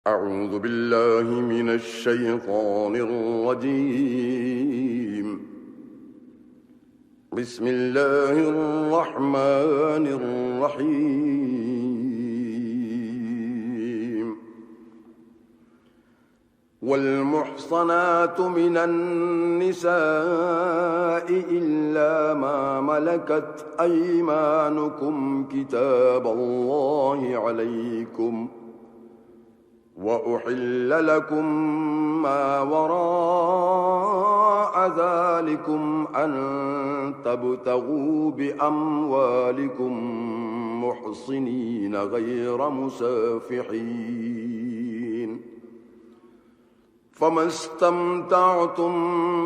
أعوذ بالله من الشيطان الرجيم. بسم الله الرحمن الرحيم. والمحصنات من النساء إلا ما ملكت أيمانكم كتاب الله عليكم، وأحل لكم ما وراء ذلكم أن تبتغوا بأموالكم محصنين غير مسافحين، فما استمتعتم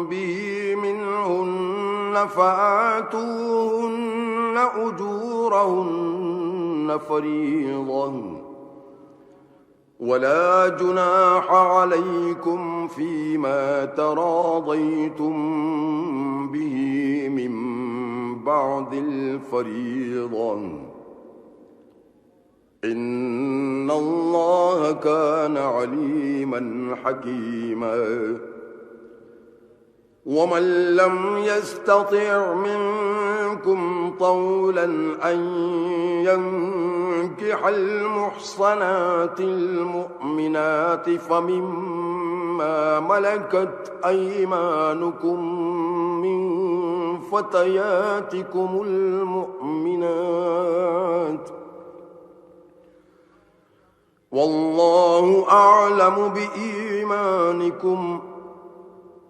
به منهن فآتوهن أجورهن فريضة، ولا جناح عليكم فيما تراضيتم به من بعد الفريضة، إن الله كان عليما حكيما. ومن لم يستطع منكم طولا أن ينكح المحصنات المؤمنات فمما ملكت أيمانكم من فتياتكم المؤمنات، والله أعلم بإيمانكم،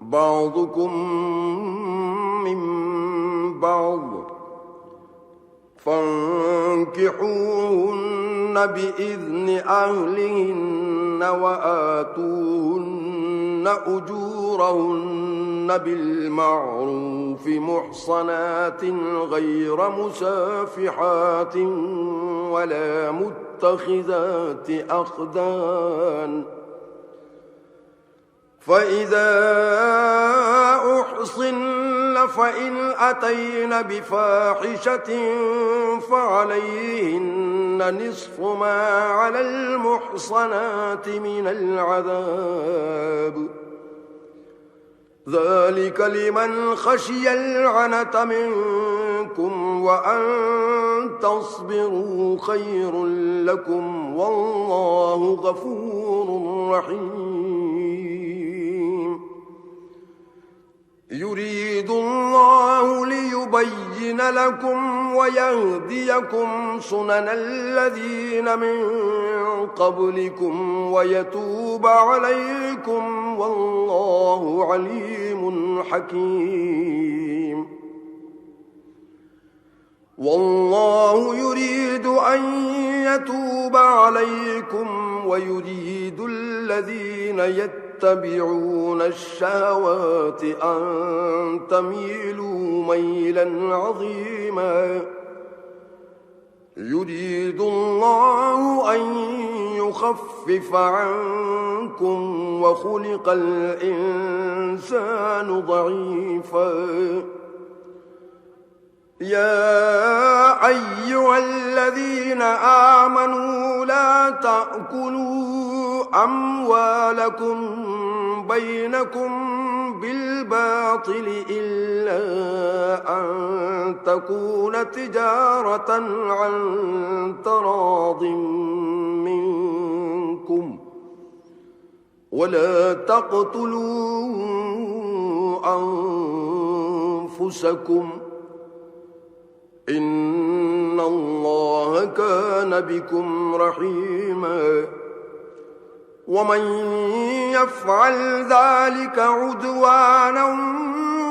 بعضكم من بعض، فانكحوهن بإذن أهلهن وآتوهن أجورهن بالمعروف محصنات غير مسافحات ولا متخذات أخدان، فإذا أحصن فإن أتين بفاحشة فعليهن نصف ما على المحصنات من العذاب، ذلك لمن خشي العنة منكم، وأن تصبروا خير لكم، والله غفور رحيم. يريد الله ليبين لكم ويهديكم سنن الذين من قبلكم ويتوب عليكم، والله عليم حكيم. والله يريد أن يتوب عليكم ويريد الذين يتبعون الشهوات أن تميلوا ميلا عظيما. يريد الله أن يخفف عنكم وخلق الإنسان ضعيفا. يا أيها الذين آمنوا لا تأكلوا أموالكم بينكم بالباطل إلا أن تكون تجارة عن تراض منكم، ولا تقتلوا أنفسكم، إن الله كان بكم رحيما. ومن يفعل ذلك عدوانا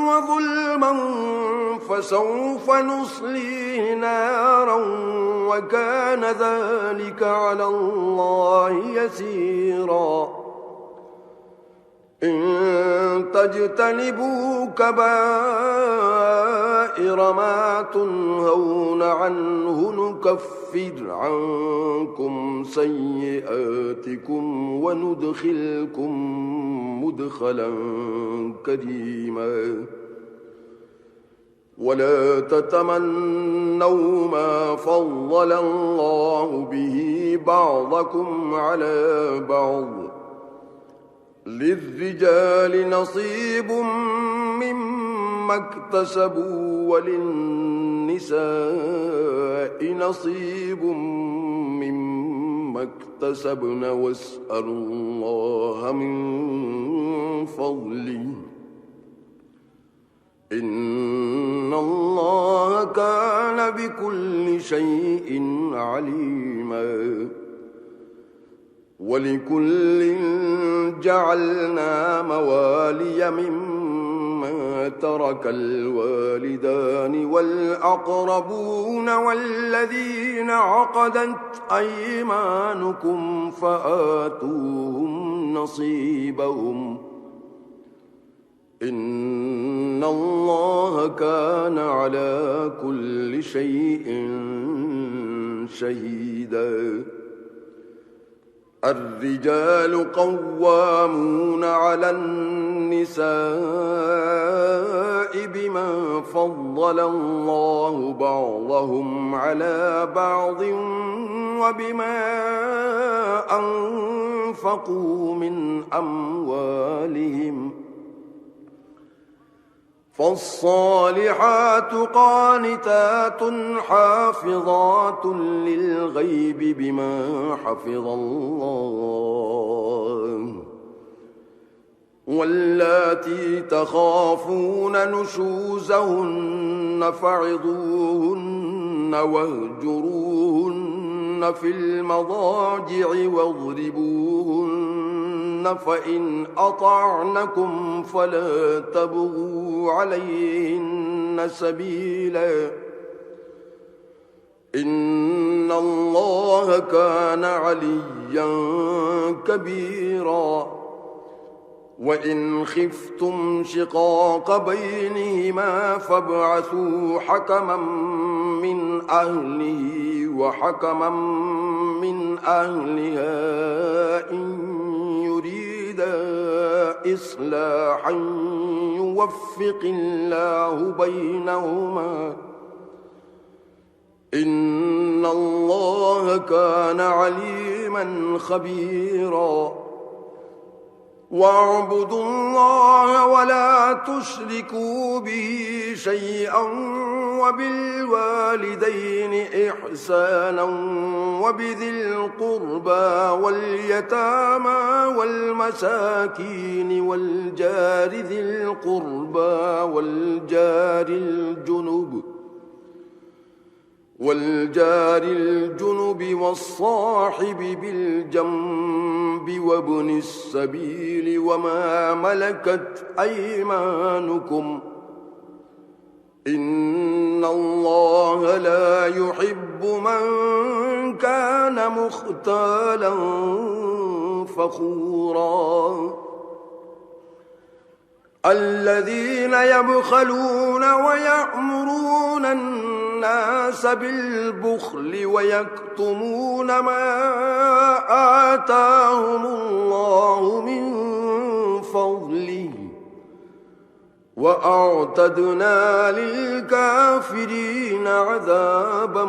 وظلما فسوف نصليه نارا، وكان ذلك على الله يسيرا. إن تجتنبوا كبائر ما تنهون عنه نكفر عنكم سيئاتكم وندخلكم مدخلا كريما. ولا تتمنوا ما فضل الله به بعضكم على بعض للرجال نصيب مما اكتسبوا وللنساء نصيب مما اكتسبن واسألوا الله من فضله إن الله كان بكل شيء عليما ولكل جعلنا موالي مما ترك الوالدان والأقربون والذين عقدت أيمانكم فآتوهم نصيبهم إن الله كان على كل شيء شهيدا الرجال قوامون على النساء بما فضل الله بعضهم على بعض وبما أنفقوا من أموالهم فالصالحات قانتات حافظات للغيب بما حفظ الله واللاتي تخافون نشوزهن فعظوهن واهجروهن في المضاجع واضربوهن فإن أطعنكم فلا تبغوا عليهن سبيلا إن الله كان عليا كبيرا وإن خفتم شقاق بينهما فابعثوا حكما من أهله وحكما من أهلها إن يريدا إصلاحا يوفق الله بينهما إن الله كان عليما خبيرا واعبدوا الله ولا تشركوا به شيئا وبالوالدين إحسانا وبذي القربى واليتامى والمساكين والجار ذي القربى والجار الجنب والصاحب بالجنب وابن السبيل وما ملكت أيمانكم إن الله لا يحب من كان مختالا فخورا الذين يبخلون ويأمرون الناس بالبخل ويكتمون ما آتاهم الله من فضله وأعتدنا للكافرين عذابا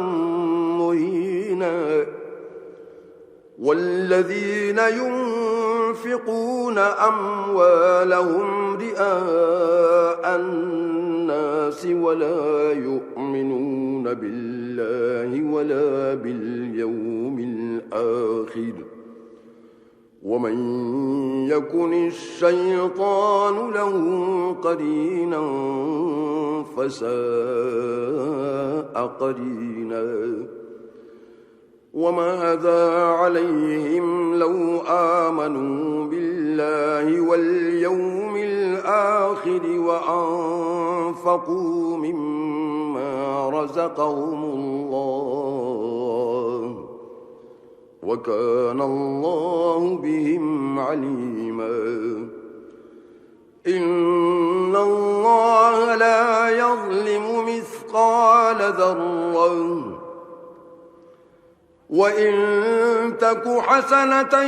مهينا والذين ينفقون أموالهم رئاء الناس ولا يؤمنون بالله ولا باليوم الآخر ومن يكن الشيطان له قرينا فساء قرينا وماذا عليهم لو آمنوا بالله واليوم الآخر وأنفقوا مما رزقهم الله وكان الله بهم عليما إن الله لا يظلم مثقال ذرة وإن تك حسنة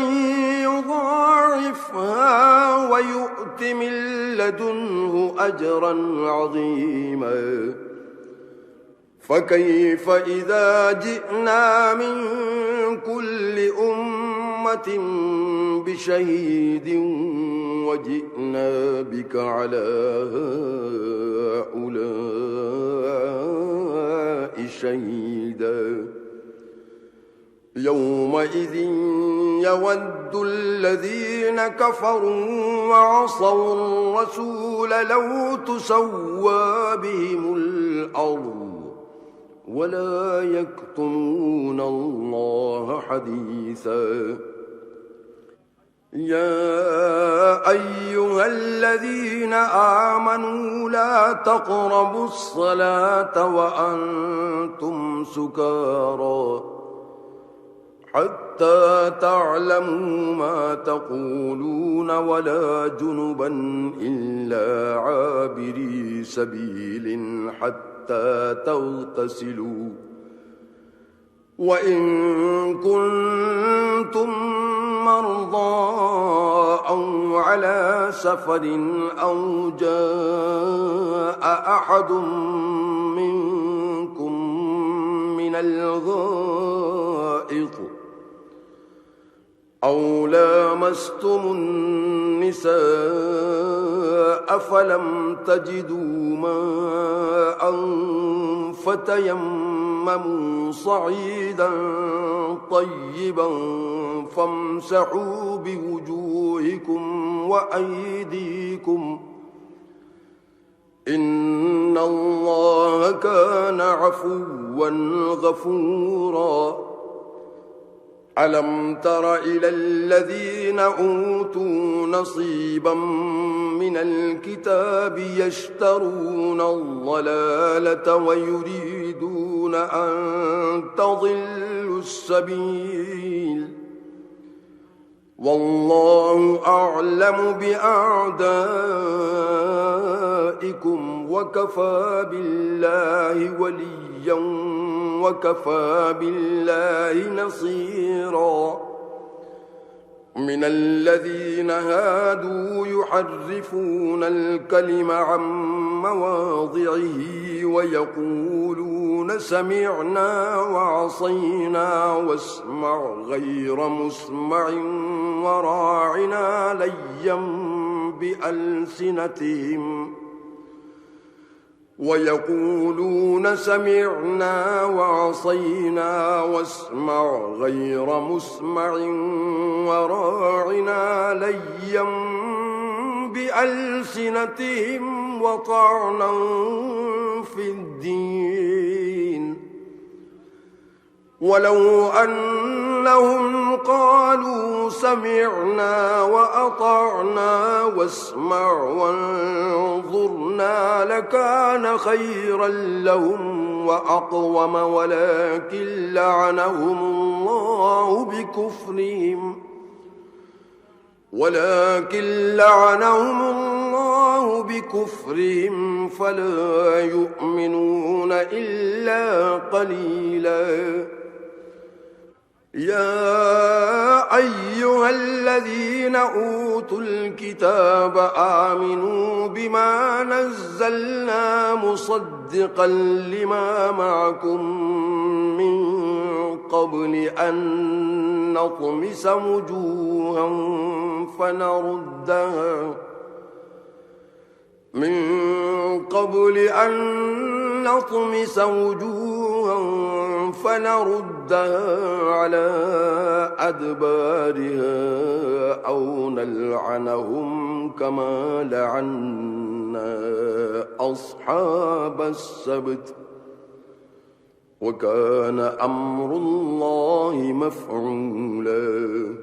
يضاعفها ويؤت من لدنه أجرا عظيما فكيف إذا جئنا من كل أمة بشهيد وجئنا بك على هؤلاء شهيدا يومئذ يود الذين كفروا وعصوا الرسول لو تسوى بهم الأرض ولا يكتمون الله حديثا يا أيها الذين آمنوا لا تقربوا الصلاة وأنتم سكارى حتى تعلموا ما تقولون ولا جنبا إلا عابري سبيل حتى تغتسلوا وإن كنتم مرضى أو على سفر أو جاء أحد منكم من الغائط أو لامستم النساء فلم تجدوا ماء فتيمموا صعيدا طيبا فامسحوا بوجوهكم وأيديكم إن الله كان عفوا غفورا ألم تر إلى الذين أوتوا نصيبا من الكتاب يشترون الضلالة ويريدون أن تضلوا السبيل والله أعلم بأعدائكم وكفى بالله وليا وكفى بالله نصيرا من الذين هادوا يحرفون الكلم عن مواضعه ويقولون سمعنا وعصينا واسمع غير مسمع وراعنا ليا بألسنتهم ويقولون سمعنا وعصينا واسمع غير مسمع وراعنا ليا بألسنتهم وطعنا في الدين ولو أنهم قالوا سمعنا وأطعنا واسمع وانظرنا لكان خيرا لهم وأقوم ولكن لعنهم الله بكفرهم فلا يؤمنون إلا قليلا يا أيها الذين أوتوا الكتاب آمنوا بما نزلنا مصدقا لما معكم من قبل أن نطمس وجوها فنردها على أدبارها أو نلعنهم كما لعنا أصحاب السبت وكان أمر الله مفعولا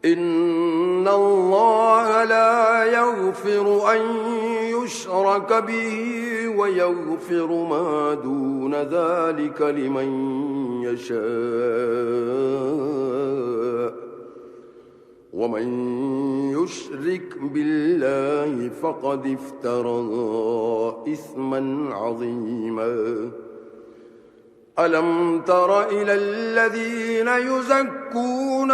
إن الله لا يغفر أن يشرك به ويغفر ما دون ذلك لمن يشاء ومن يشرك بالله فقد افترى إثما عظيما ألم تر إلى الذين يزكون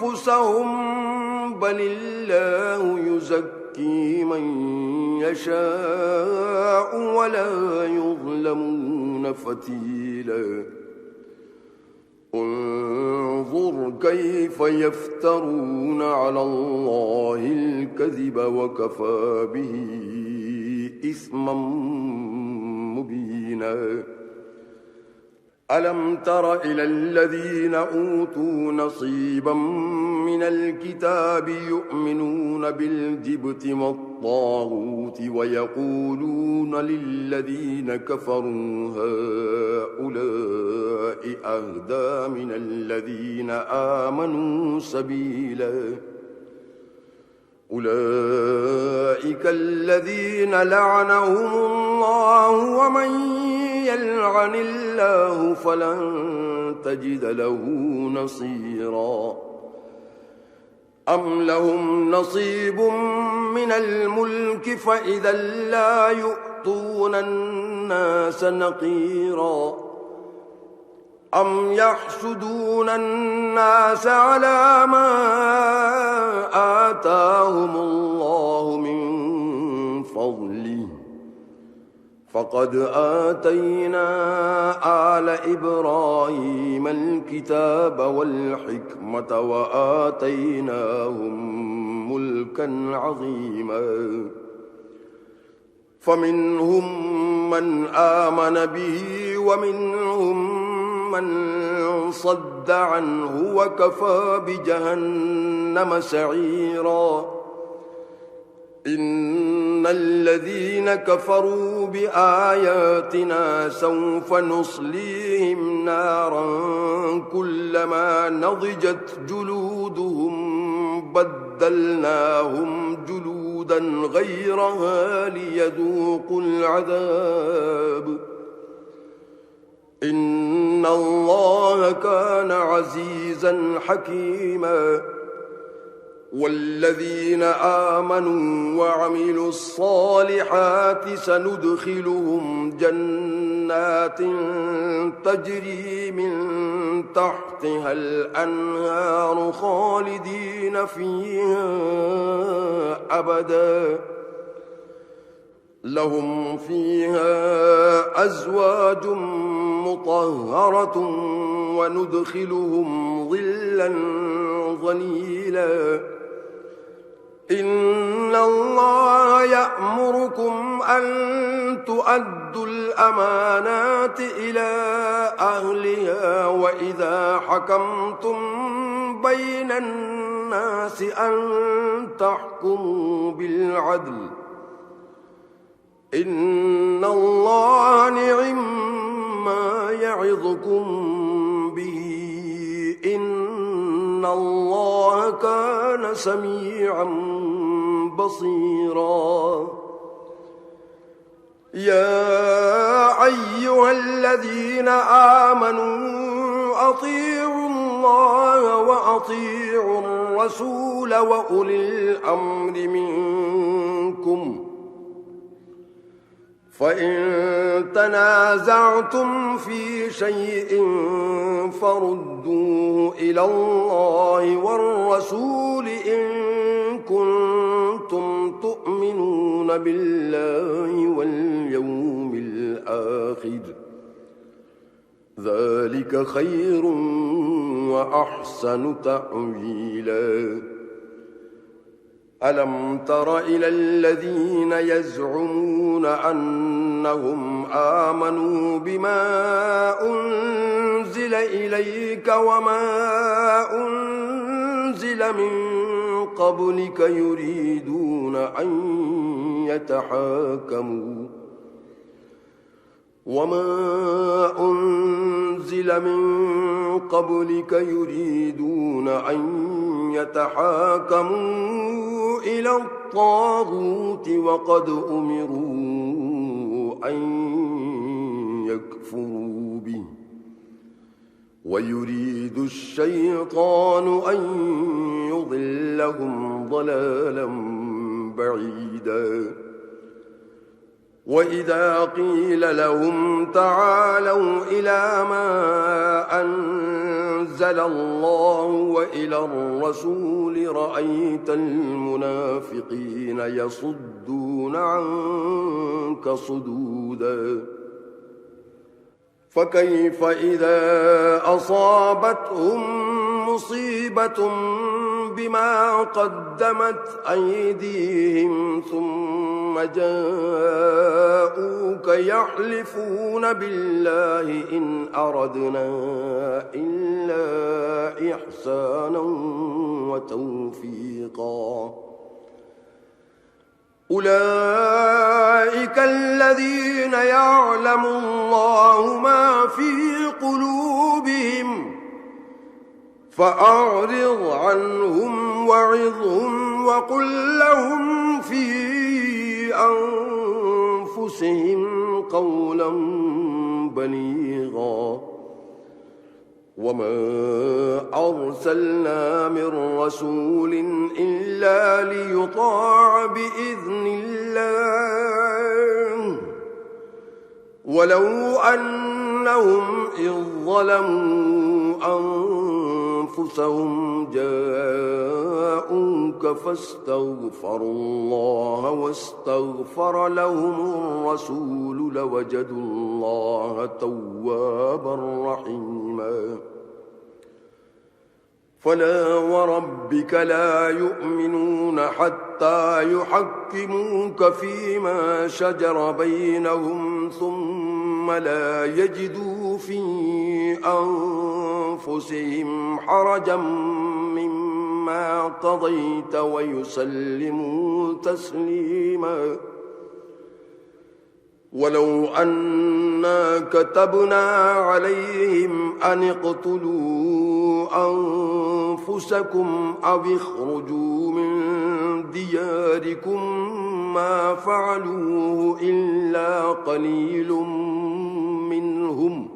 أنفسهم بل الله يزكي يزكي من يشاء ولا يظلمون فتيلا انظر كيف يفترون على الله الكذب وكفى به إثما مبينا ألم تر إلى الذين أوتوا نصيبا من الكتاب يؤمنون بالجبت والطاغوت ويقولون للذين كفروا هؤلاء أهدى من الذين آمنوا سبيلا أولئك الذين لعنهم الله ومن يلعن الله فلن تجد له نصيرا أم لهم نصيب من الملك فإذا لا يؤتون الناس نقيرا أم يحسدون الناس على ما آتاهم الله من فضله فقد آتينا آل إبراهيم الكتاب والحكمة وآتيناهم ملكا عظيما فمنهم من آمن به ومنهم من صد عنه وكفى بجهنم سعيرا إن الذين كفروا بآياتنا سوف نصليهم نارا كلما نضجت جلودهم بدلناهم جلودا غيرها ليذوقوا العذاب إن الله كان عزيزا حكيما والذين آمنوا وعملوا الصالحات سندخلهم جنات تجري من تحتها الأنهار خالدين فيها أبدا لهم فيها أزواج مطهرة وندخلهم ظلا ظليلا إن الله يأمركم أن تؤدوا الأمانات إلى أهلها وإذا حكمتم بين الناس أن تحكموا بالعدل إن الله نعم ما يعظكم به إن الله كان سميعا بصيرا يا أيها الذين آمنوا أطيعوا الله وأطيعوا الرسول وأولي الأمر منكم فإن تنازعتم في شيء فردوه إلى الله والرسول إن كنتم تؤمنون بالله واليوم الآخر ذلك خير وأحسن تأويلا ألم تر إلى الذين يزعمون أنهم آمنوا بما أنزل إليك وما أنزل من قبلك يريدون أن يتحاكموا إلى الطاغوت وقد أمروا أن يكفروا به ويريد الشيطان أن يضلهم ضلالا بعيدا وإذا قيل لهم تعالوا إلى ما أنزل الله وإلى الرسول رأيت المنافقين يصدون عنك صدودا فكيف إذا أصابتهم مصيبة بما قدمت أيديهم ثم جاءوك يحلفون بالله إن أردنا إلا إحسانا وتوفيقا أولئك الذين يعلم الله ما في قلوبهم فأعرض عنهم وعظهم وقل لهم في أنفسهم قولا بليغا وما أرسلنا من رسول إلا ليطاع بإذن الله ولو أنهم إذ ظلموا أنفسهم جاءوك فاستغفروا الله واستغفر لهم الرسول لوجدوا الله توابا رحيما فلا وربك لا يؤمنون حتى يحكموك فيما شجر بينهم ثم لا يجدوا في أنفسهم حرجا مما قضيت ويسلموا تسليما ولو أنا كتبنا عليهم أن اقتلوا أنفسكم أو اخرجوا من دياركم ما فعلوه إلا قليل منهم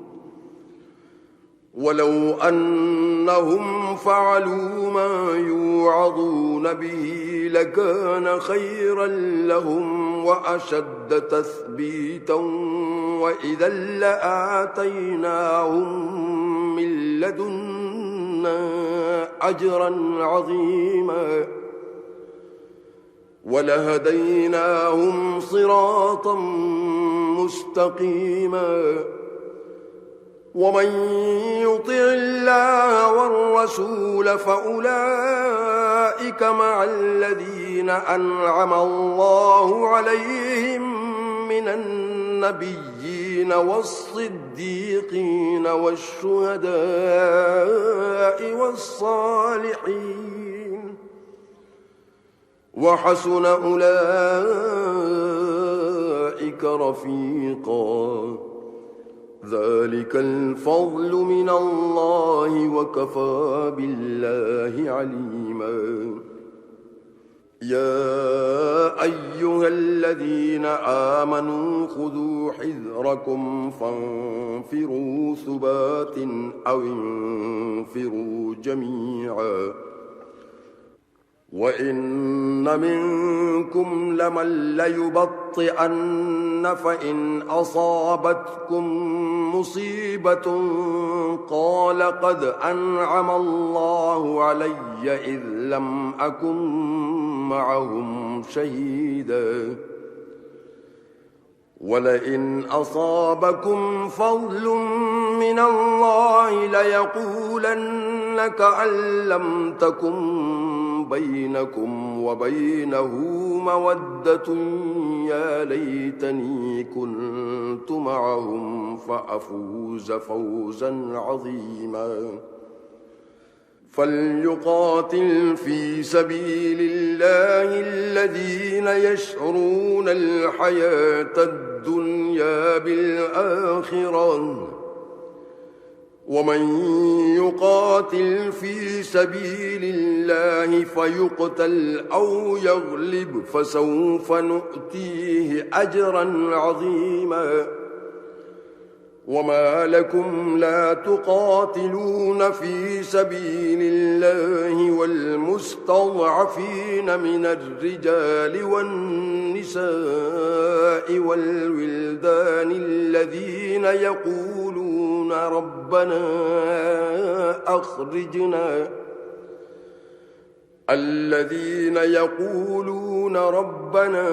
ولو أنهم فعلوا ما يوعظون به لكان خيرا لهم وأشد تثبيتا وإذا لآتيناهم من لدنا أجرا عظيما ولهديناهم صراطا مستقيما ومن يطع الله والرسول فأولئك مع الذين أنعم الله عليهم من النبيين والصديقين والشهداء والصالحين وحسن أولئك رفيقا ذلك الفضل من الله وكفى بالله عليما يا أيها الذين آمنوا خذوا حذركم فانفروا ثبات أو انفروا جميعا وإن منكم لمن ليبطئن فإن أصابتكم مصيبة قال قد أنعم الله علي إذ لم أكن معهم شهيدا ولئن أصابكم فضل من الله ليقولن كأن لم تكن بينكم وبينه مودة يا ليتني كنت معهم فأفوز فوزا عظيما فليقاتل في سبيل الله الذين يشرون الحياة الدنيا بالآخرة ومن يقاتل في سبيل الله فيقتل أو يغلب فسوف نؤتيه أجرا عظيما وما لكم لا تقاتلون في سبيل الله والمسلمين المستضعفين من الرجال والنساء والولدان الذين يقولون ربنا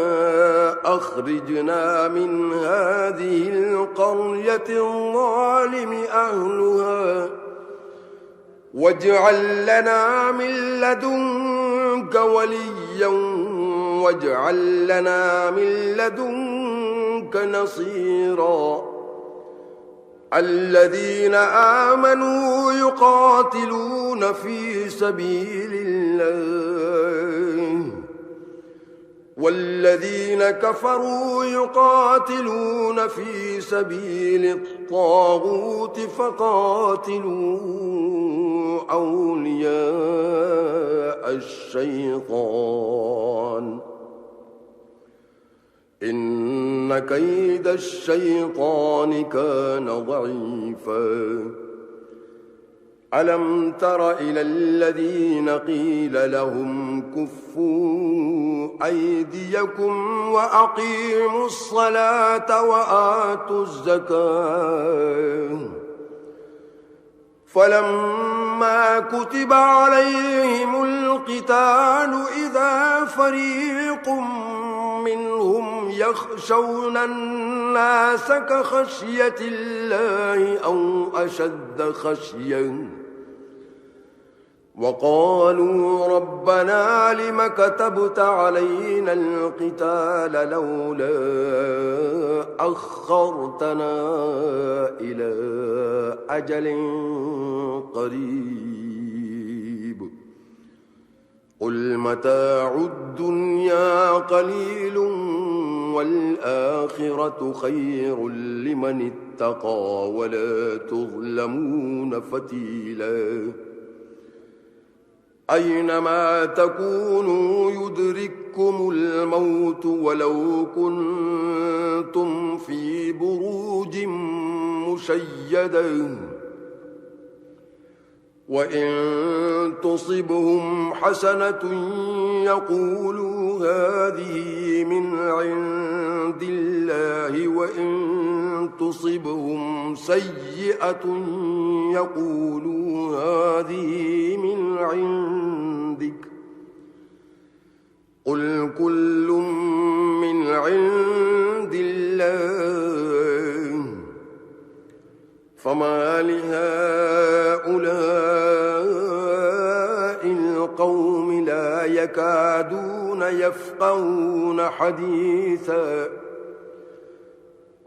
أخرجنا من هذه القرية الظالم أهلها واجعل لنا من لدنك وليا واجعل لنا من لدنك نصيرا الذين آمنوا يقاتلون في سبيل الله والذين كفروا يقاتلون في سبيل الطاغوت فقاتلوا أولياء الشيطان إن كيد الشيطان كان ضعيفا ألم تر إلى الذين قيل لهم كفوا أيديكم وأقيموا الصلاة وآتوا الزكاة فلما كتب عليهم القتال إذا فريق منهم يخشون الناس كخشية الله أو أشد خشية وقالوا ربنا لم كتبت علينا القتال لولا أخرتنا إلى أجل قريب قل متاع الدنيا قليل والآخرة خير لمن اتقى ولا تظلمون فتيلا أينما تكونوا يدرككم الموت ولو كنتم في بروج مشيدة وإن تصبهم حسنة يقولوا هذه من عند الله وإن تصبهم سيئة يقولوا هذه من عندك قل كل من عند الله فما لهؤلاء القوم لا يكادون يفقهون حديثا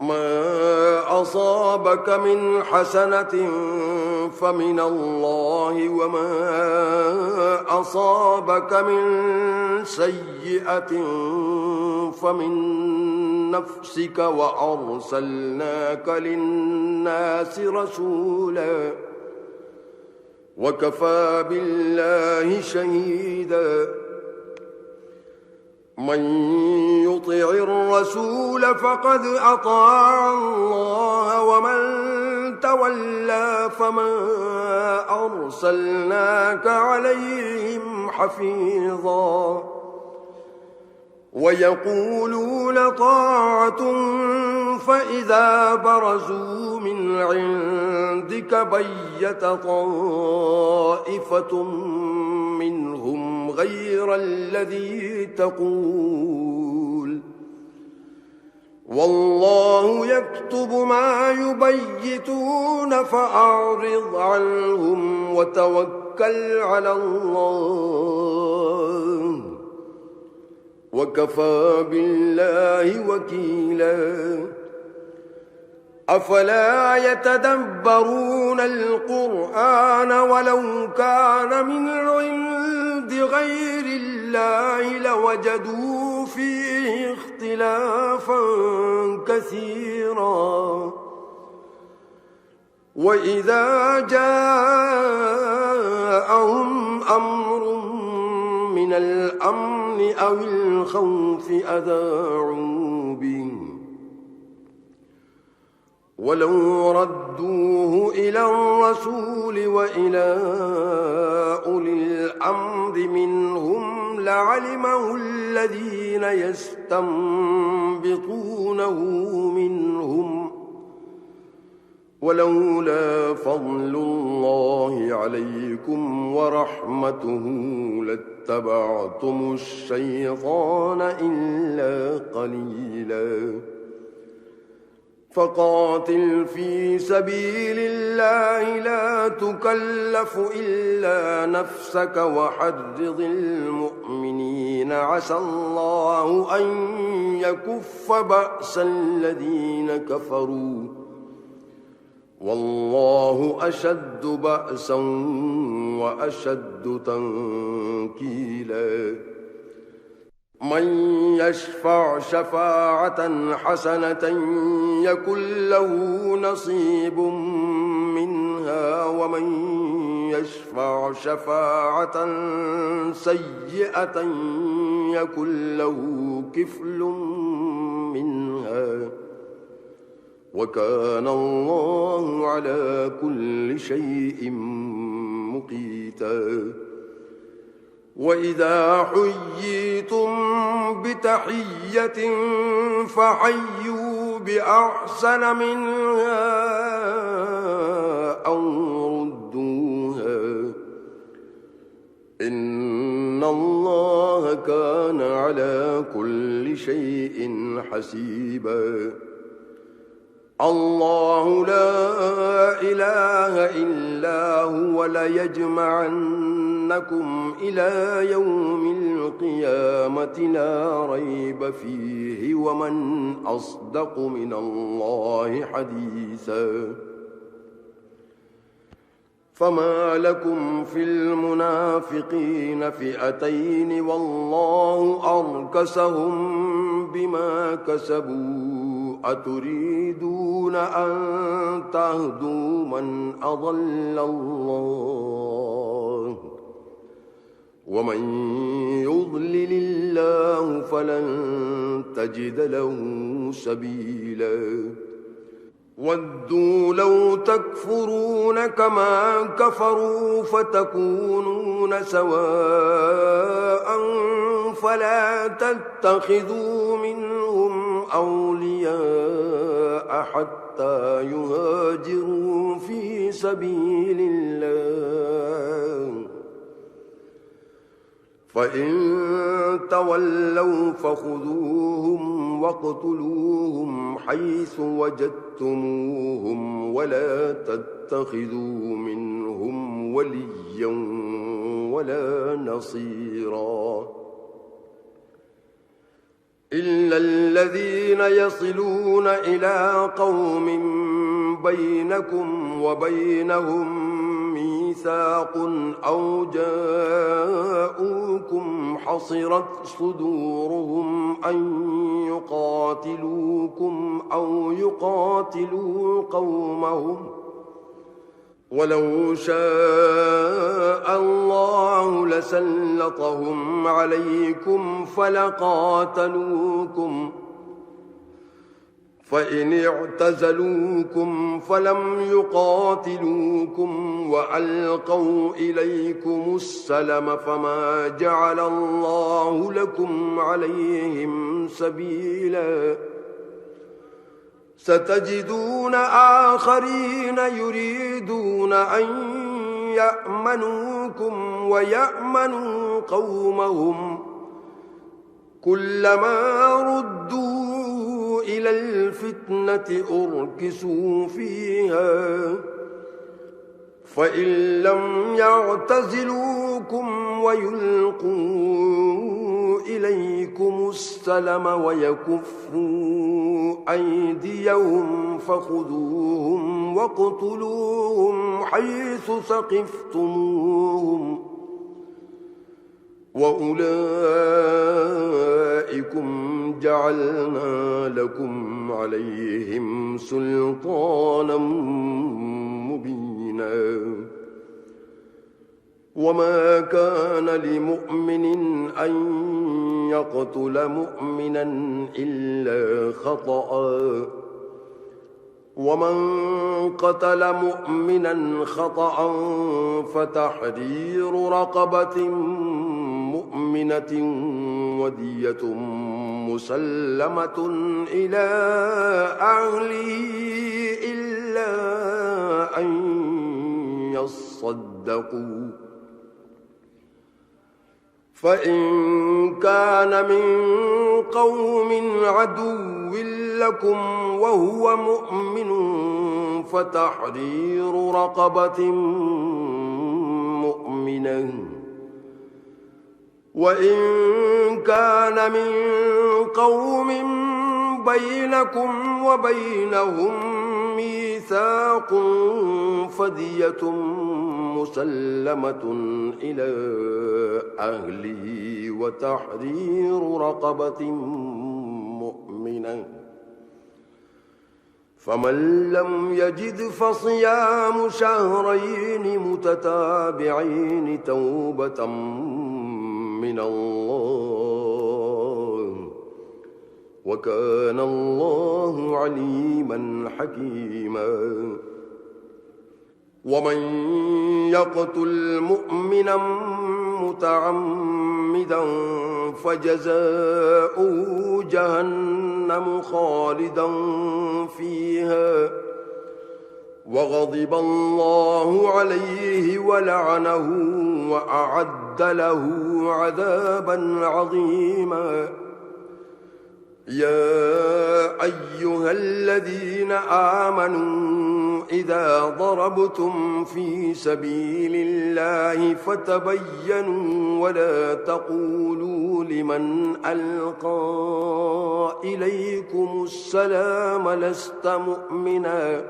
ما أصابك من حسنة فمن الله وما أصابك من سيئة فمن نفسك وأرسلناك للناس رسولا وكفى بالله شهيدا من يطع الرسول فقد أطاع الله ومن تولى فما أرسلناك عليهم حفيظا ويقولون طاعة فإذا برزوا من عندك بيت طائفة منهم غير الذي تقول والله يكتب ما يبيتون فأعرض عنهم وتوكل على الله وكفى بالله وكيلا أفلا يتدبرون القرآن ولو كان من عند غير الله لوجدوا فيه اختلافا كثيرا وإذا جاءهم أمر من الأمن أو الخوف أذاعوا به ولو ردوه إلى الرسول وإلى أولي الأمر منهم لعلمه الذين يستنبطونه منهم ولولا فضل الله عليكم ورحمته لاتبعتم الشيطان إلا قليلا فقاتل في سبيل الله لا تكلف إلا نفسك وحرض المؤمنين عسى الله أن يكف بأس الذين كفروا والله أشد بأسا وأشد تنكيلا من يشفع شفاعة حسنة يكن له نصيب منها ومن يشفع شفاعة سيئة يكن له كفل منها وكان الله على كل شيء مقيتا وإذا حييتم بتحية فحيوا بأحسن منها أو ردوها إن الله كان على كل شيء حسيبا الله لا إله إلا هو ليجمعنكم إلى يوم القيامة لا ريب فيه ومن أصدق من الله حديثا فما لكم في المنافقين فئتين والله أركسهم بما كسبوا أتريدون أن تهدوا من أضل الله ومن يضلل الله فلن تجد له سبيلا ودوا لو تكفرون كما كفروا فتكونون سواء فلا تتخذوا منهم أولياء حتى يهاجروا في سبيل الله فإن تولوا فخذوهم واقتلوهم حيث وجدتموهم ولا تتخذوا منهم وليا ولا نصيرا إلا الذين يصلون إلى قوم بينكم وبينهم ميثاق أو جاءوكم حصرت صدورهم أن يقاتلوكم أو يقاتلوا قومهم ولو شاء الله لسلطهم عليكم فلقاتلوكم فإن اعتزلوكم فلم يقاتلوكم وألقوا إليكم السلم فما جعل الله لكم عليهم سبيلا ستجدون آخرين يريدون أن يأمنوكم ويأمنوا قومهم كلما ردوا إلى الفتنة أركسوا فيها فإن لم يعتزلوكم ويلقوا إليكم السلم ويكفوا أيديهم فخذوهم واقتلوهم حيث ثقفتموهم وأولئكم جعلنا لكم عليهم سلطانا مبينا وما كان لمؤمن أن يقتل مؤمنا إلا خطأ ومن قتل مؤمنا خطأ فتحرير رقبة مؤمنة ودية مسلمة إلى أهله إلا أن يصدقوا، فإن كان من قوم عدو لكم وهو مؤمن فتحرير رقبة مؤمنة، وإن كان من قوم بينكم وبينهم ميثاق فدية مسلمة إلى أهله وتحرير رقبة مؤمنة، فمن لم يجد فصيام شهرين متتابعين توبة من الله، وكان الله عليما حكيما. ومن يقتل مؤمنا متعمدا فجزاؤه جهنم خالدا فيها وغضب الله عليه ولعنه وأعد له عذابا عظيما. يا أيها الذين آمنوا إذا ضربتم في سبيل الله فتبينوا ولا تقولوا لمن ألقى إليكم السلام لست مؤمنا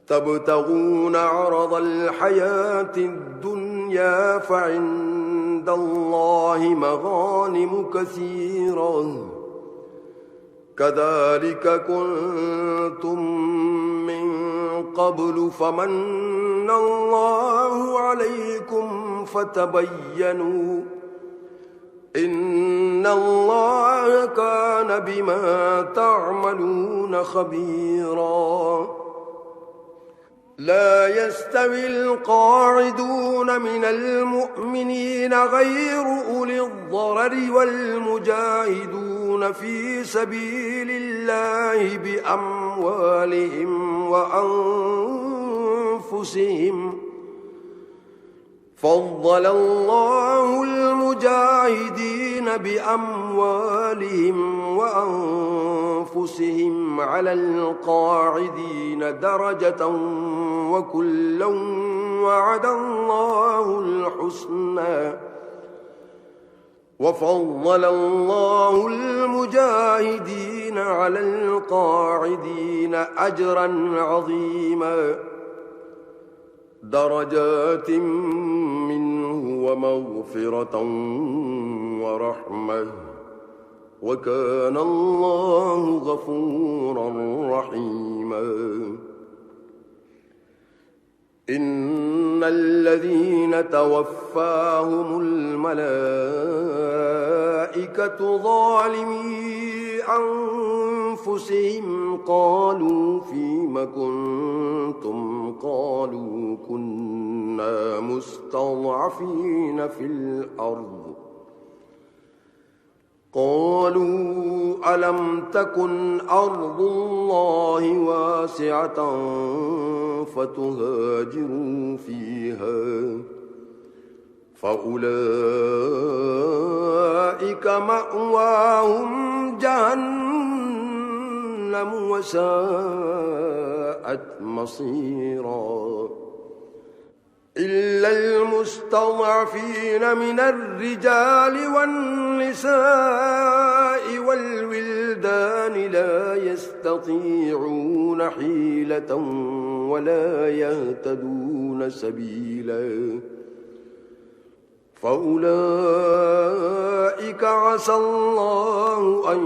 تبتغون عرض الحياة الدنيا فعند الله مغانم كثيرة كذلك كنتم من قبل فمن الله عليكم فتبينوا إن الله كان بما تعملون خبيرا. لا يستوي القاعدون من المؤمنين غير أولي الضرر والمجاهدون في سبيل الله بأموالهم وأنفسهم، فضل الله المجاهدين بأموالهم وأنفسهم على القاعدين درجة وكلا وعد الله الحسنى، وفضل الله المجاهدين على القاعدين أجرا عظيما درجات منه ومغفرة ورحمة وكان الله غفورا رحيما. إن الذين توفاهم الملائكة ظالمي أنفسهم قالوا فيم كنتم قالوا كنا مستضعفين في الأرض قالوا ألم تكن أرض الله واسعة فتهاجروا فيها فأولئك مأواهم جهنم وساءت مصيرا. إلا المستضعفين من الرجال والنساء والولدان لا يستطيعون حيلة ولا يهتدون سبيلا فأولئك عسى الله أن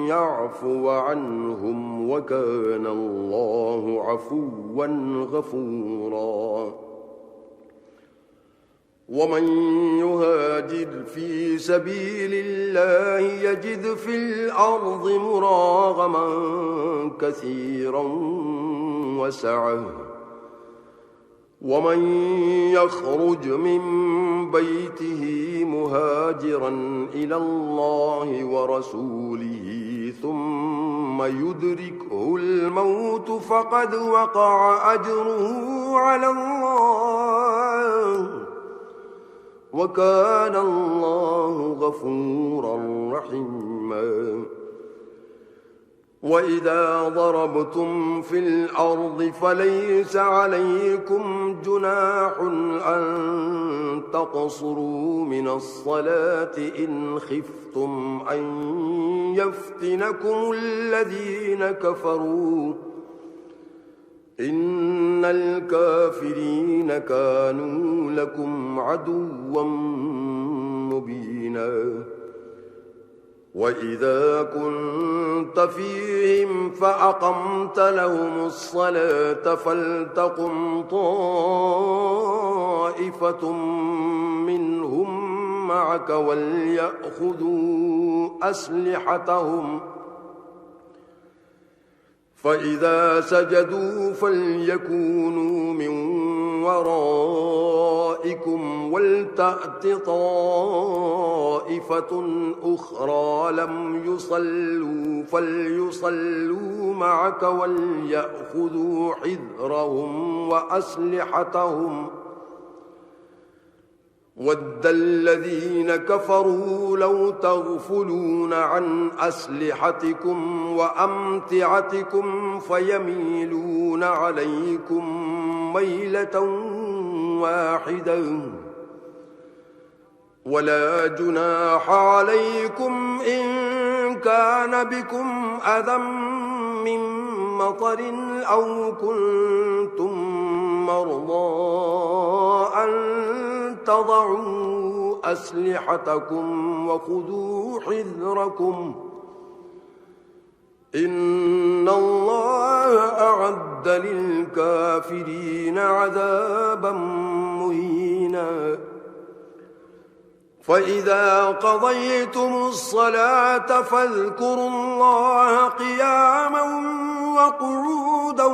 يعفو عنهم وكان الله عفوا غفورا. ومن ومن يهاجر في سبيل الله يجد في الأرض مراغما كثيرا وسعة ومن يخرج من بيته مهاجرا إلى الله ورسوله ثم يدركه الموت فقد وقع أجره على الله وكان الله غفورا رحيما وإذا ضربتم في الأرض فليس عليكم جناح أن تقصروا من الصلاة إن خفتم أن يفتنكم الذين كفروا إن الكافرين كانوا لكم عدوا مبينا وإذا كنت فيهم فأقمت لهم الصلاة فلتقم طائفة منهم معك وليأخذوا أسلحتهم فإذا سجدوا فليكونوا من ورائكم ولتأت طائفة أخرى لم يصلوا فليصلوا معك وليأخذوا حذرهم وأسلحتهم ود الذين كفروا لو تغفلون عن أسلحتكم وأمتعتكم فيميلون عليكم ميلة واحدة ولا جناح عليكم إن كان بكم أذى من مطر أو كنتم مرضى أن تضعوا أسلحتكم وخذوا حذركم إن الله أعد للكافرين عذابا مهينا فإذا قضيتم الصلاة فاذكروا الله قياما وقعودا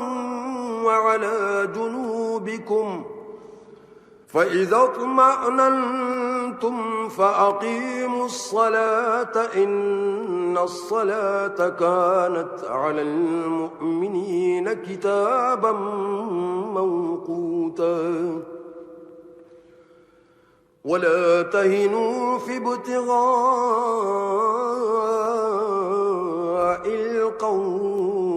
وعلى جنوبكم فإذا اطمأننتم فأقيموا الصلاة إن الصلاة كانت على المؤمنين كتابا موقوتا ولا تهنوا في ابتغاء القوم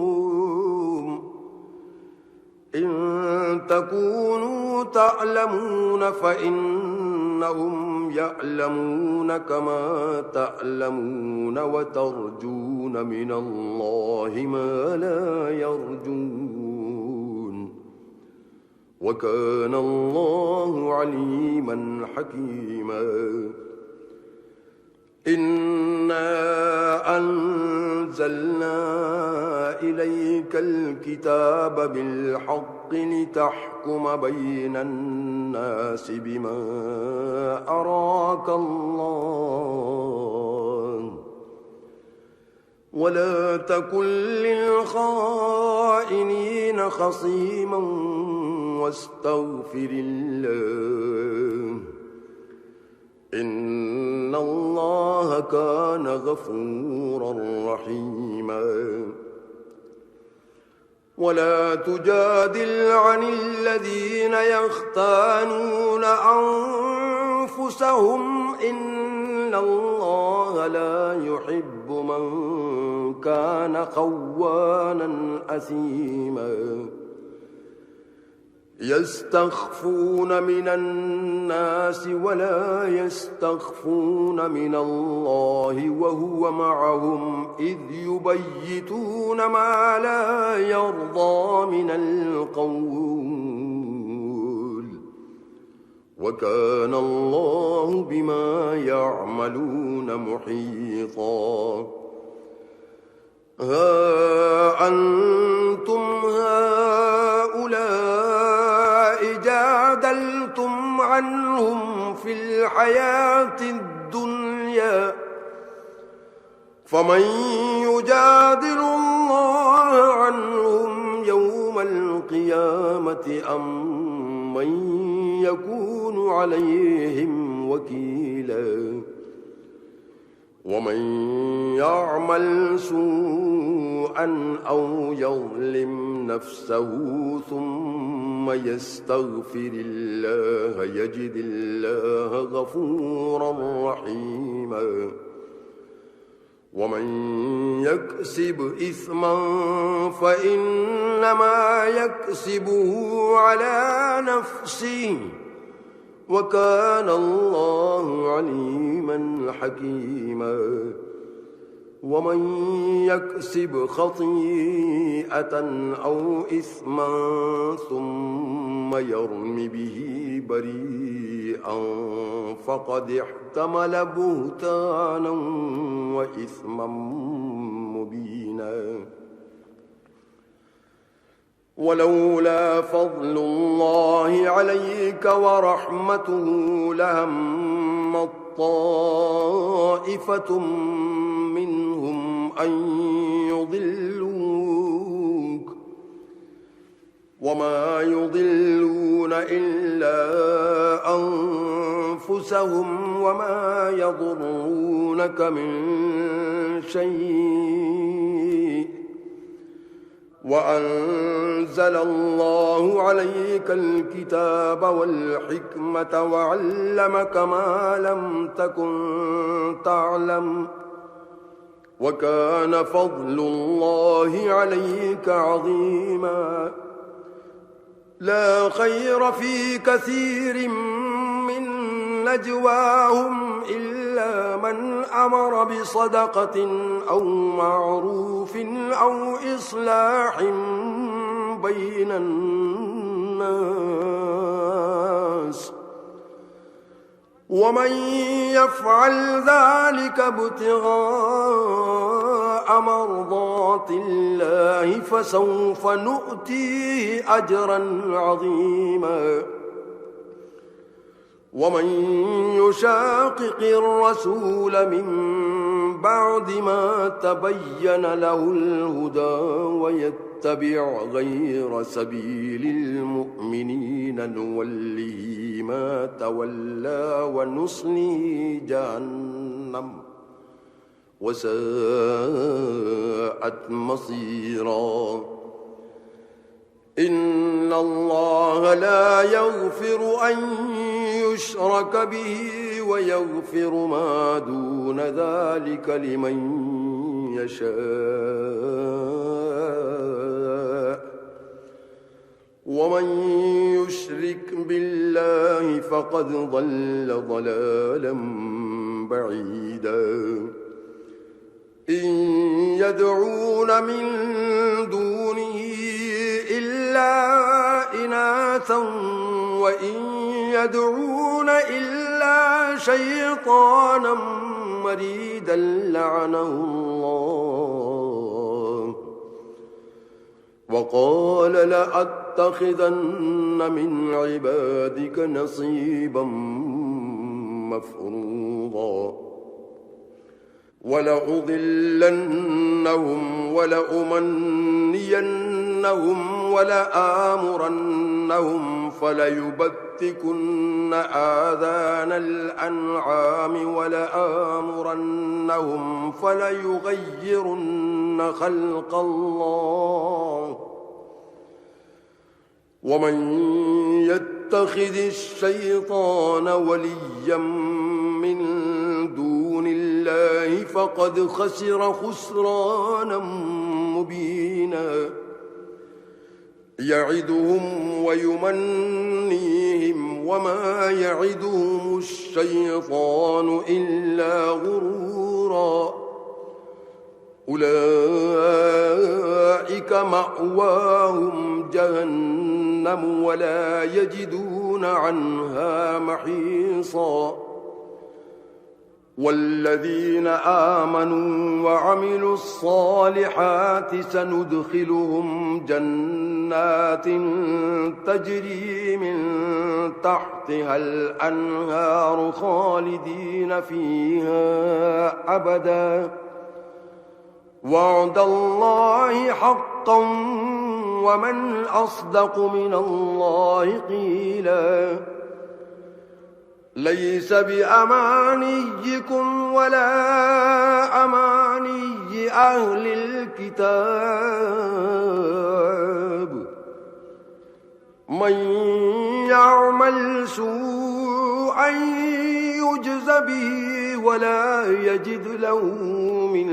إن تكونوا تعلمون فإنهم يعلمون كما تعلمون وترجون من الله ما لا يرجون وكان الله عليما حكيما إنا أنزلنا إليك الكتاب بالحق لتحكم بين الناس بما أراك الله ولا تكن للخائنين خصيما واستغفر الله إن الله كان غفورا رحيما ولا تجادل عن الذين يختانون أنفسهم إن الله لا يحب من كان خوانا أثيما يستخفون من الناس ولا يستخفون من الله وهو معهم إذ يبيتون ما لا يرضى من القول وكان الله بما يعملون محيطا ها أنتم هؤلاء جادلتم عنهم في الحياة الدنيا فمن يجادل الله عنهم يوم القيامة أم من يكون عليهم وكيلا ومن يعمل سوءا أو يظلم نفسه ثم يستغفر الله يجد الله غفورا رحيما ومن يكسب إثما فإنما يكسبه على نفسه وكان الله عليما حكيما ومن يكسب خطيئة أو إثما ثم يرم به بريئا فقد احتمل بهتانا وإثما مبينا ولولا فضل الله عليك ورحمته لهم طائفة منهم أن يضلوك وما يضلون إلا أنفسهم وما يضرونك من شيء وأنزل الله عليك الكتاب والحكمة وعلمك ما لم تكن تعلم وكان فضل الله عليك عظيما لا خير في كثير من نجواهم إلا من أمر بصدقة أو معروف أو إصلاح بين الناس ومن يفعل ذلك ابتغاء مرضات الله فسوف نؤتيه أجرا عظيما ومن يشاقق الرسول من بعد ما تبين له الهدى ويتبع غير سبيل المؤمنين نوله ما تولى ونصليه جهنم وساءت مصيرا إن الله لا يغفر أن يشرك به ويغفر ما دون ذلك لمن يشاء ومن يشرك بالله فقد ضل ضلالا بعيدا إن يدعون من دونه إلا إناثا وإن يدعون إلا شيطانا مريدا لعنه الله وقال لأتخذن من عبادك نصيبا مفروضا ولأضلنهم ولأمنينهم ولآمرنهم فليبتكن آذان الأنعام ولآمرنهم فليغيرن خلق الله ومن يتخذ الشيطان وليا من دون الله فقد خسر خسرانا مبينا يعدهم ويمنيهم وما يعدهم الشيطان إلا غرورا أولئك مأواهم جهنم ولا يجدون عنها محيصا والذين آمنوا وعملوا الصالحات سندخلهم جنات جنات تجري من تحتها الأنهار خالدين فيها أبدا وعد الله حقا ومن أصدق من الله قيلا ليس بأمانيكم ولا أماني أهل الكتاب من يعمل سوءا يجز به ولا يجد له من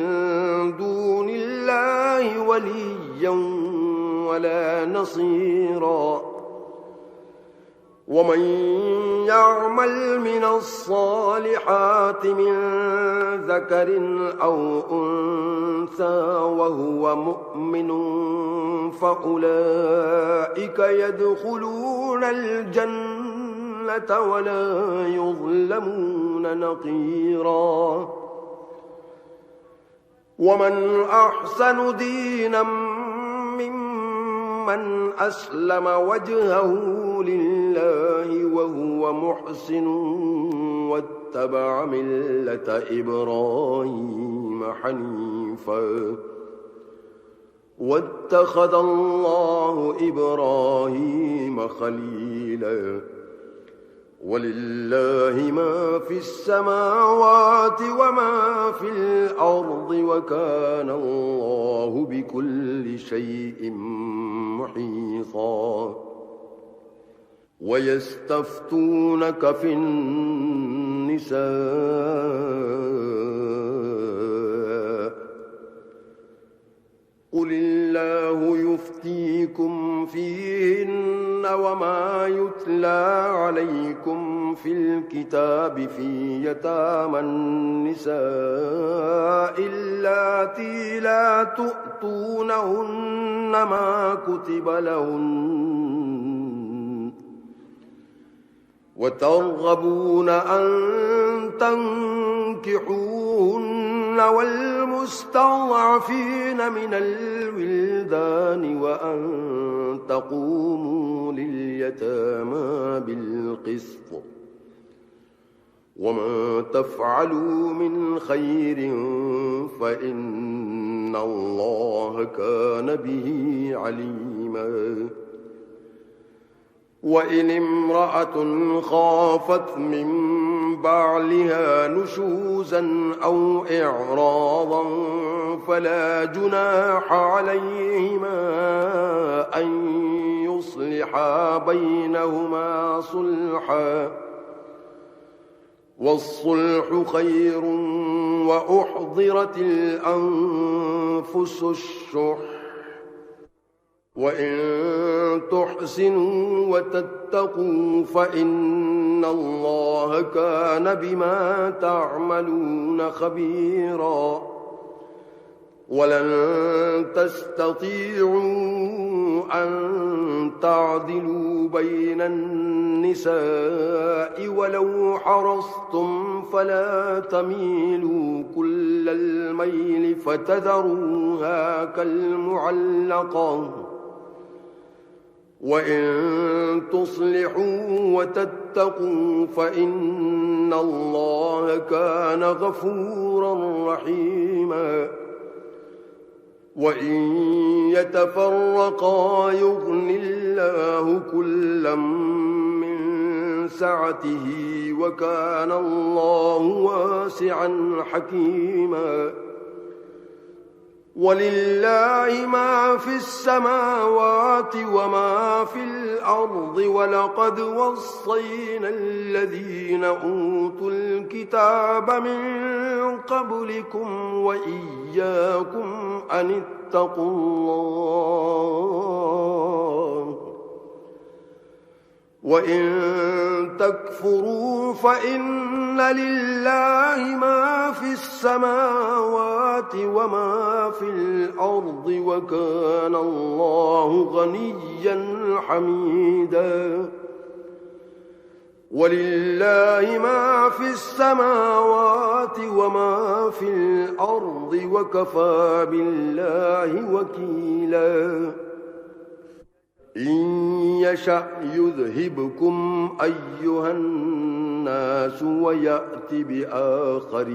دون الله وليا ولا نصيرا ومن يعمل من الصالحات من ذكر أو أنثى وهو مؤمن فأولئك يدخلون الجنة ولا يظلمون نقيرا ومن أحسن دينا ممن أسلم وجهه لله وهو محسن واتبع ملة إبراهيم حنيفا واتخذ الله إبراهيم خليلا ولله ما في السماوات وما في الأرض وكان الله بكل شيء محيطا ويستفتونك في النساء قل الله يفتيكم فيهن وما يتلى عليكم في الكتاب في يتامى النساء اللاتي لا تؤتونهن ما كتب لهن وترغبون أن تنكحوهن والمستضعفين من الولدان وأن تقوموا لليتامى بالقسط وما تفعلوا من خير فإن الله كان به عليما وإن امرأة خافت من بعلها نشوزا أو إعراضا فلا جناح عليهما أن يصلحا بينهما صلحا والصلح خير وأحضرت الأنفس الشح وإن تحسنوا وتتقوا فإن الله كان بما تعملون خبيرا ولن تستطيعوا أن تعدلوا بين النساء ولو حرصتم فلا تميلوا كل الميل فتذروها كالمعلقة وإن تصلحوا وتتقوا فإن الله كان غفورا رحيما وإن يتفرقا يغن الله كلا من سعته وكان الله واسعا حكيما ولله ما في السماوات وما في الأرض ولقد وصينا الذين أوتوا الكتاب من قبلكم وإياكم أن اتقوا الله وإن تكفروا فإن لله ما في السماوات وما في الأرض وكان الله غنيا حميدا ولله ما في السماوات وما في الأرض وكفى بالله وكيلا إن يشأ يذهبكم أيها الناس ويأت بآخرين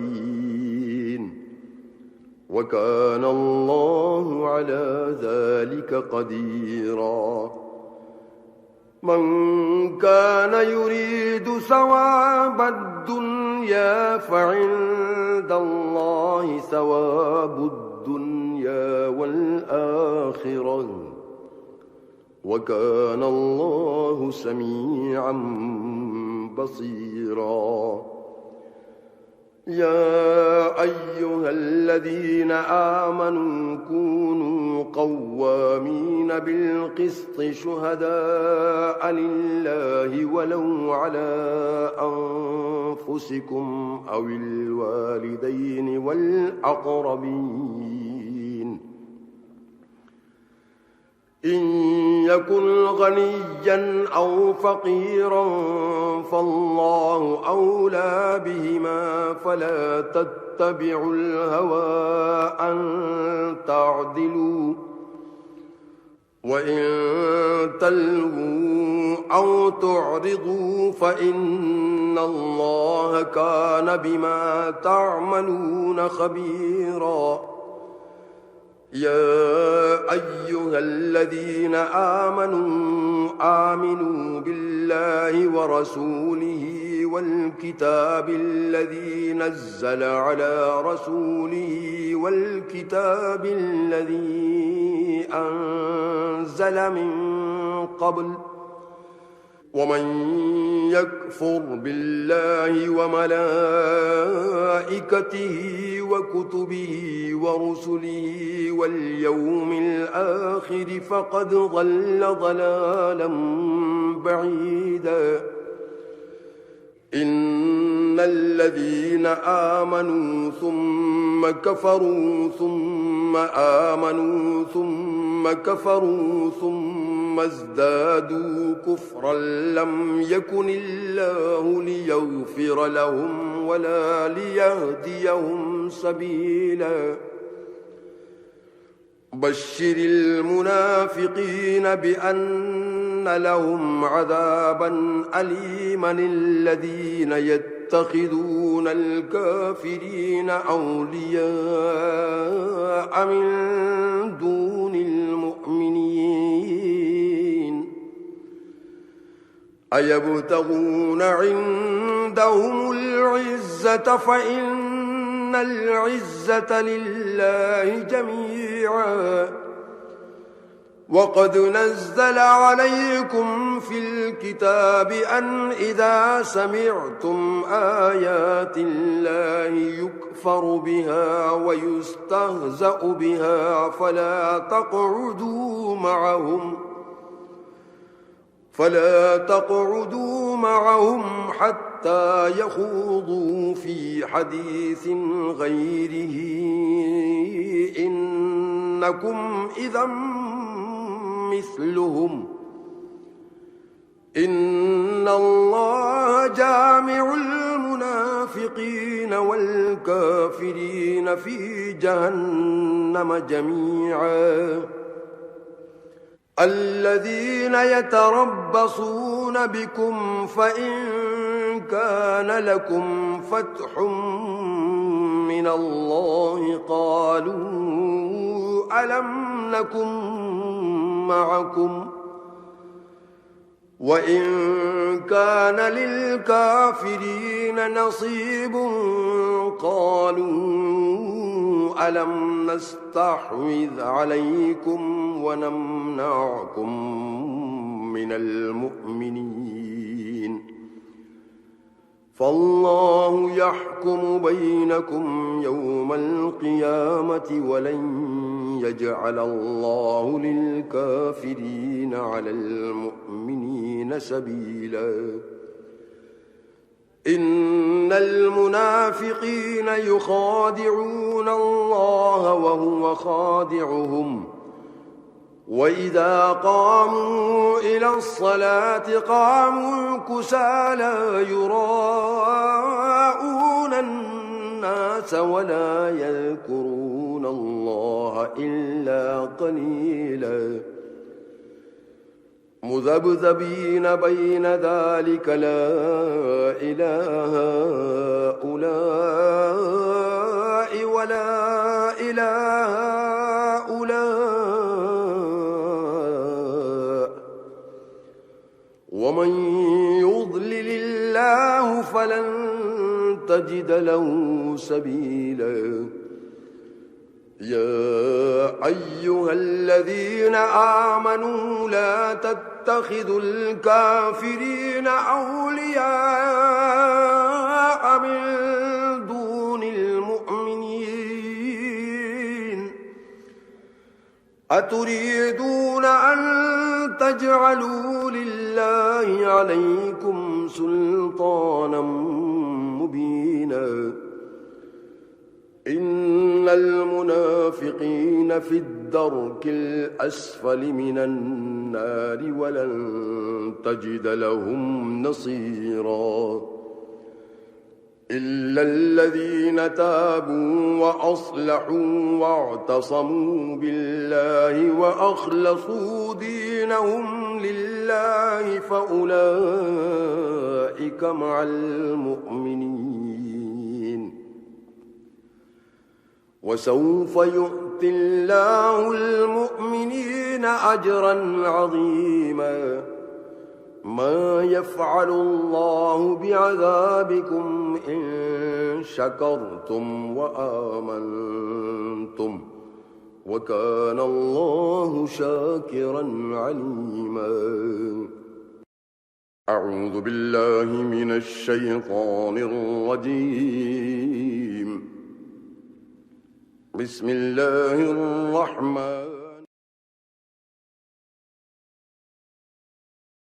وكان الله على ذلك قديرا من كان يريد ثواب الدنيا فعند الله ثواب الدنيا والآخرة وكان الله سميعا بصيرا يا أيها الذين آمنوا كونوا قوامين بالقسط شهداء لله ولو على أنفسكم أو الوالدين والأقربين إن يكن غنيا أو فقيرا فالله أولى بهما فلا تتبعوا الهوى أن تعدلوا وإن تلووا أو تعرضوا فإن الله كان بما تعملون خبيرا يا أيها الذين آمنوا بالله ورسوله والكتاب الذي نزل على رسوله والكتاب الذي أنزل من قبل ومن يكفر بالله وملائكته وكتبه ورسله واليوم الآخر فقد ضل ضلالا بعيدا إن الذين آمنوا ثم كفروا ثم آمنوا ثم كفروا ثم ازدادوا كفرا لم يكن الله ليغفر لهم ولا ليهديهم سبيلا بشر المنافقين بأن لهم عذابا أليما الذين يتخذون الكافرين أولياء من دون المؤمنين أيبتغون عندهم العزة فإن العزة لله جميعا وقد نزل عليكم في الكتاب أن إذا سمعتم آيات الله يكفر بها ويستهزأ بها فلا تقعدوا معهم حتى يخوضوا في حديث غيره إنكم إذا مثلهم إن الله جامع المنافقين والكافرين في جهنم جميعا الذين يتربصون بكم فإن كان لكم فتح من الله قالوا ألم نكن معكم وإن كان للكافرين نصيب قالوا ألم نستحوذ عليكم ونمنعكم من المؤمنين فالله يحكم بينكم يوم القيامة ولن يجعل الله للكافرين على المؤمنين سبيلا إن المنافقين يخادعون الله وهو خادعهم وإذا قاموا إلى الصلاة قاموا كسالى يراءون الناس ولا يذكرون الله إلا قليلا مذبذبين بين ذلك لا إله هؤلاء ولا إله هؤلاء ومن يضلل الله فلن تجد له سبيلا يا أيها الذين آمنوا لا تتخذوا الكافرين أولياء من دون المؤمنين أتريدون أن تجعلوا لله عليكم سلطانا مبينا إن المنافقين في الدرك الأسفل من النار ولن تجد لهم نصيرا إلا الذين تابوا وأصلحوا واعتصموا بالله وأخلصوا دينهم لله فأولئك مع المؤمنين وسوف يؤتي الله المؤمنين أجرا عظيما ما يفعل الله بعذابكم إن شكرتم وآمنتم وكان الله شاكرا عليما أعوذ بالله من الشيطان الرجيم بسم الله الرحمن